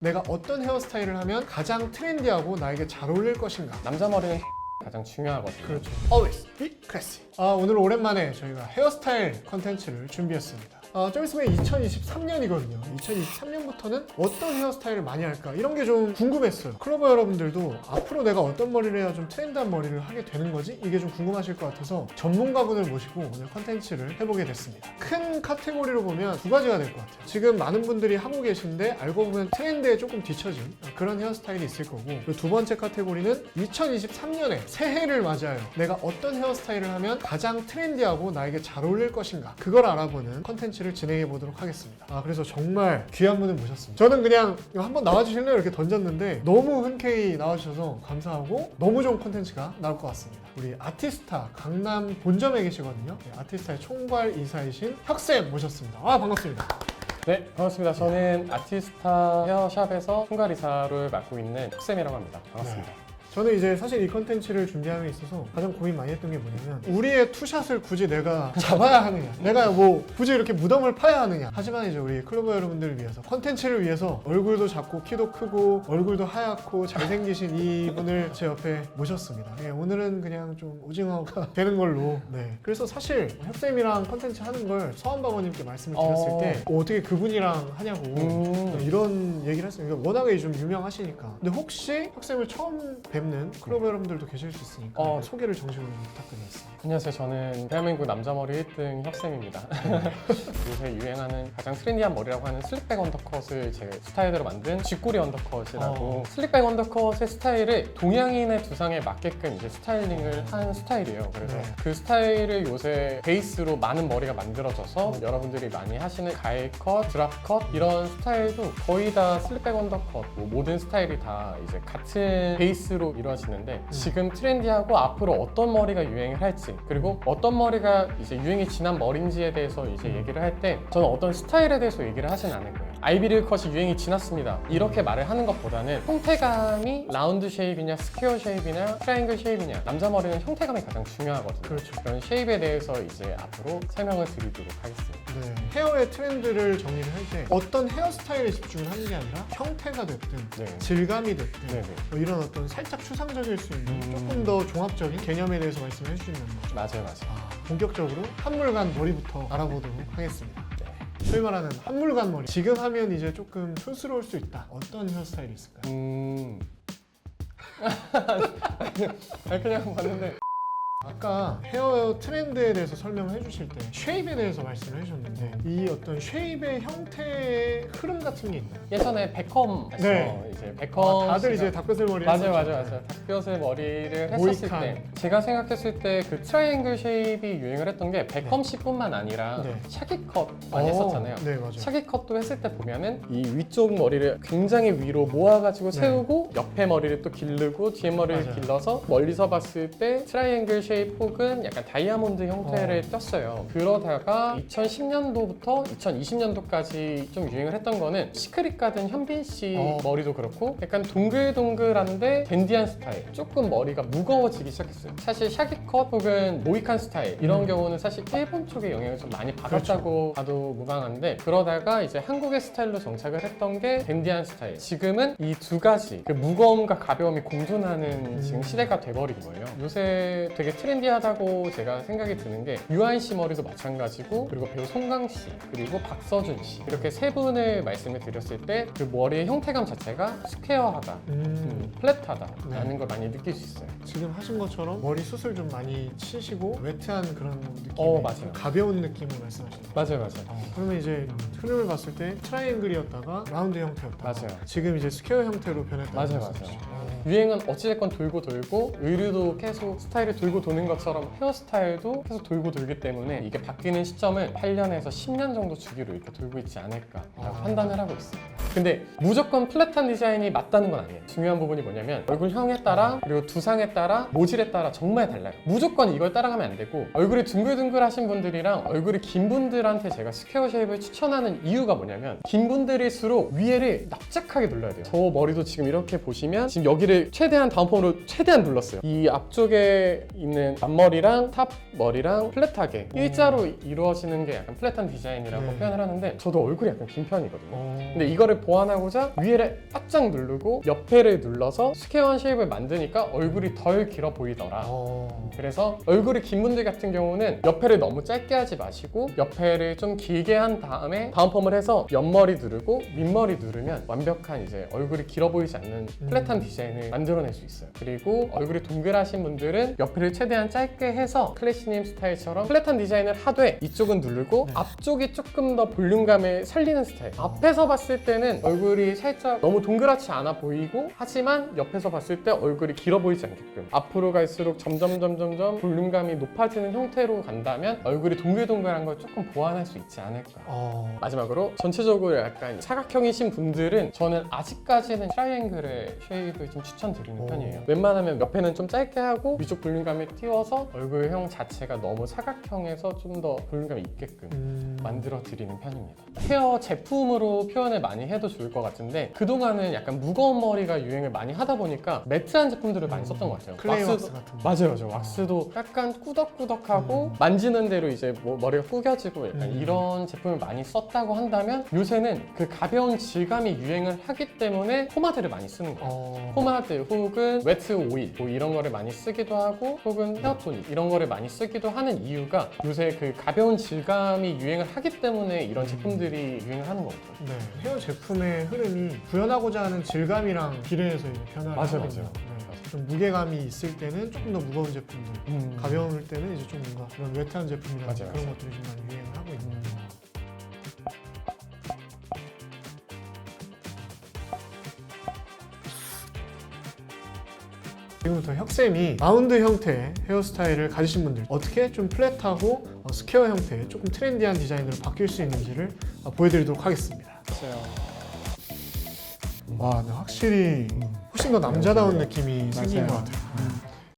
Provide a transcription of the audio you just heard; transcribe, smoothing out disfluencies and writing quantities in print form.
내가 어떤 헤어스타일을 하면 가장 트렌디하고 나에게 잘 어울릴 것인가? 남자 머리는 가장 중요하거든요. 그렇죠. Always be classy. 오늘 오랜만에 저희가 헤어스타일 컨텐츠를 준비했습니다. 좀 있으면 2023년이거든요. 2023년부터는 어떤 헤어스타일을 많이 할까? 이런 게 좀 궁금했어요. 클로버 여러분들도 앞으로 내가 어떤 머리를 해야 좀 트렌드한 머리를 하게 되는 거지? 이게 좀 궁금하실 것 같아서 전문가분을 모시고 오늘 컨텐츠를 해보게 됐습니다. 큰 카테고리로 보면 두 가지가 될 것 같아요. 지금 많은 분들이 하고 계신데 알고 보면 트렌드에 조금 뒤처진 그런 헤어스타일이 있을 거고, 그리고 두 번째 카테고리는 2023년에 새해를 맞이하여 내가 어떤 헤어스타일을 하면 가장 트렌디하고 나에게 잘 어울릴 것인가, 그걸 알아보는 컨텐츠를 진행해 보도록 하겠습니다. 그래서 정말 귀한 분을 모셨습니다. 저는 그냥 한번 나와주실래요? 이렇게 던졌는데 너무 흔쾌히 나와주셔서 감사하고 너무 좋은 컨텐츠가 나올 것 같습니다. 우리 아티스타 강남 본점에 계시거든요. 아티스타의 총괄 이사이신 혁쌤 모셨습니다. 반갑습니다. 네, 반갑습니다. 저는 아티스타 헤어샵에서 총괄이사를 맡고 있는 혁쌤이라고 합니다. 반갑습니다. 네. 저는 이제 사실 이 컨텐츠를 준비함에 있어서 가장 고민 많이 했던 게 뭐냐면, 우리의 투샷을 굳이 내가 잡아야 하느냐, 내가 뭐 굳이 이렇게 무덤을 파야 하느냐. 하지만 이제 우리 클로버 여러분들을 위해서, 컨텐츠를 위해서 얼굴도 작고 키도 크고 얼굴도 하얗고 잘생기신 이분을 제 옆에 모셨습니다. 오늘은 그냥 좀 오징어가 되는 걸로. 네. 그래서 사실 혁쌤이랑 컨텐츠 하는 걸 서한바버님께 말씀을 드렸을 때 어떻게 그분이랑 하냐고 이런 얘기를 했어요. 그러니까 워낙에 좀 유명하시니까. 근데 혹시 혁쌤을 처음 뵙는 클로버 여러분들도 계실 수 있으니까 소개를 정식으로 부탁드리겠습니다. 안녕하세요. 저는 대한민국 남자머리 1등 혁쌤입니다. 요새 유행하는 가장 트렌디한 머리라고 하는 슬릭백 언더컷을 제 스타일대로 만든 쥐꼬리 언더컷이라고, 슬릭백 언더컷의 스타일을 동양인의 두상에 맞게끔 이제 스타일링을 한 스타일이에요. 그래서 그 스타일을 요새 베이스로 많은 머리가 만들어져서 여러분들이 많이 하시는 가일컷, 드랍컷 이런 스타일도 거의 다 슬릭백 언더컷, 모든 스타일이 다 이제 같은 베이스로 이루어지는데, 지금 트렌디하고 앞으로 어떤 머리가 유행을 할지, 그리고 어떤 머리가 이제 유행이 지난 머리인지에 대해서 이제 얘기를 할 때 저는 어떤 스타일에 대해서 얘기를 하진 않을 거예요. 아이비릴 컷이 유행이 지났습니다 이렇게 말을 하는 것보다는 형태감이 라운드 쉐입이냐 스퀘어 쉐입이냐 트라이앵글 쉐입이냐, 남자 머리는 형태감이 가장 중요하거든요. 그렇죠. 그런 쉐입에 대해서 이제 앞으로 설명을 드리도록 하겠습니다. 네. 헤어의 트렌드를 정리를 할 때 어떤 헤어스타일에 집중을 하는 게 아니라 형태가 됐든 네. 질감이 됐든 네네. 뭐 이런 어떤 살짝 추상적일 수 있는 조금 더 종합적인 개념에 대해서 말씀을 해주시는 거죠. 맞아요. 본격적으로 한물간 머리부터 알아보도록 하겠습니다. 네. 소위 말하는 한물간 머리, 지금 하면 이제 조금 촌스러울 수 있다. 어떤 헤어스타일이 있을까요? 그냥 봤는데 아까 헤어 트렌드에 대해서 설명을 해주실 때 쉐입에 대해서 말씀을 해주셨는데, 이 어떤 쉐입의 형태의 흐름 같은 게 있나요? 예전에 베컴 했어. 네. 이제 베컴 다들 씨가- 이제 닭뼈슬 머리 맞아요. 했었죠. 닭뼈슬 머리를 했었을 모이칸. 때 제가 생각했을 때 그 트라이앵글 쉐입이 유행을 했던 게 베컴 씨뿐만 아니라 네. 샤기컷 많이 했었잖아요. 네, 맞아요. 샤기컷도 했을 때 보면은 이 위쪽 머리를 굉장히 위로 모아가지고 세우고 옆에 머리를 또 기르고 뒤에 머리를 맞아요. 길러서 멀리서 봤을 때 트라이앵글 쉐입 혹은 약간 다이아몬드 형태를 떴어요. 그러다가 2010년도부터 2020년도까지 좀 유행을 했던 거는 시크릿 가든 현빈 씨 머리도 그렇고 약간 동글동글한데 댄디한 스타일, 조금 머리가 무거워지기 시작했어요. 사실 샤기컷 혹은 모이칸 스타일 이런 경우는 사실 일본 쪽의 영향을 좀 많이 받았다고 봐도 무방한데, 그러다가 이제 한국의 스타일로 정착을 했던 게 댄디한 스타일. 지금은 이 두 가지, 그 무거움과 가벼움이 공존하는 지금 시대가 돼버린 거예요. 요새 되게 트렌디하다고 제가 생각이 드는 게 유한 씨 머리도 마찬가지고, 그리고 배우 송강 씨, 그리고 박서준 씨, 이렇게 세 분을 말씀을 드렸을 때 그 머리의 형태감 자체가 스퀘어하다, 플랫하다라는 걸 많이 느낄 수 있어요. 지금 하신 것처럼 머리 숱을 좀 많이 치시고 웨트한 그런 느낌, 맞아요. 가벼운 느낌을 말씀하시는 거예요. 맞아요. 그러면 이제 흐름을 봤을 때 트라이앵글이었다가 라운드 형태였다. 맞아요. 지금 이제 스퀘어 형태로 변했다. 맞아요. 유행은 어찌됐건 돌고 돌고, 의류도 계속 스타일이 돌고 도는 것처럼 헤어스타일도 계속 돌고 돌기 때문에 이게 바뀌는 시점을 8년에서 10년 정도 주기로 이렇게 돌고 있지 않을까라고 판단을 하고 있습니다. 근데 무조건 플랫한 디자인이 맞다는 건 아니에요. 중요한 부분이 뭐냐면 얼굴형에 따라, 그리고 두상에 따라, 모질에 따라 정말 달라요. 무조건 이걸 따라가면 안 되고, 얼굴이 둥글둥글하신 분들이랑 얼굴이 긴 분들한테 제가 스퀘어 쉐입을 추천하는 이유가 뭐냐면, 긴 분들일수록 위에를 납작하게 눌러야 돼요. 저 머리도 지금 이렇게 보시면 지금 여기를 최대한 다운펌으로 최대한 눌렀어요. 이 앞쪽에 있는 원래는 앞머리랑 탑 머리랑 플랫하게 일자로 이루어지는 게 약간 플랫한 디자인이라고 네. 표현을 하는데 저도 얼굴이 약간 긴 편이거든요. 어. 근데 이거를 보완하고자 위에를 바짝 누르고 옆에를 눌러서 스퀘어한 쉐입을 만드니까 얼굴이 덜 길어 보이더라. 그래서 얼굴이 긴 분들 같은 경우는 옆에를 너무 짧게 하지 마시고 옆에를 좀 길게 한 다음에 다운펌을 해서 옆머리 누르고 윗머리 누르면 완벽한 이제 얼굴이 길어 보이지 않는 플랫한 디자인을 만들어낼 수 있어요. 그리고 얼굴이 동그라신 분들은 옆에를 최대한 짧게 해서 클래시님 스타일처럼 플랫한 디자인을 하되 이쪽은 누르고 네. 앞쪽이 조금 더 볼륨감을 살리는 스타일. 앞에서 봤을 때는 얼굴이 살짝 너무 동그랗지 않아 보이고 하지만 옆에서 봤을 때 얼굴이 길어 보이지 않게끔 앞으로 갈수록 점점 볼륨감이 높아지는 형태로 간다면 얼굴이 동글동글한 걸 조금 보완할 수 있지 않을까. 마지막으로 전체적으로 약간 사각형이신 분들은 저는 아직까지는 트라이앵글의 쉐입을 좀 추천드리는 편이에요. 웬만하면 옆에는 좀 짧게 하고 위쪽 볼륨감을 띄워서 얼굴형 자체가 너무 사각형에서 좀 더 볼륨감이 있게끔 만들어 드리는 편입니다. 헤어 제품으로 표현을 많이 해도 좋을 것 같은데 그동안은 약간 무거운 머리가 유행을 많이 하다 보니까 매트한 제품들을 많이 썼던 것 같아요. 클레이 왁스도- 왁스 같은 거. 맞아요. 왁스도 약간 꾸덕꾸덕하고 만지는 대로 이제 뭐 머리가 구겨지고 약간 이런 제품을 많이 썼다고 한다면 요새는 그 가벼운 질감이 유행을 하기 때문에 포마드를 많이 쓰는 거예요. 포마드 혹은 웨트 오일 뭐 이런 거를 많이 쓰기도 하고 혹은 헤어토닉 이런 거를 많이 쓰기도 하는 이유가 요새 그 가벼운 질감이 유행을 하기 때문에 이런 제품들이 유행을 하는 거거든요. 네, 헤어 제품의 흐름이 구현하고자 하는 질감이랑 비례해서 이제 변화를 맞아요, 하거든요. 맞아요. 네, 좀 무게감이 있을 때는 조금 더 무거운 제품들, 가벼울 때는 이제 좀 뭔가 그런 웨트한 제품이나 맞아요, 그런 맞아요. 것들이 좀 많이 유행을 하고 있는. 지금부터 혁쌤이 라운드 형태의 헤어스타일을 가지신 분들 어떻게 좀 플랫하고 스퀘어 형태의 조금 트렌디한 디자인으로 바뀔 수 있는지를 보여드리도록 하겠습니다. 맞아요. 와, 근데 확실히 훨씬 더 남자다운 느낌이 생긴 것 같아요.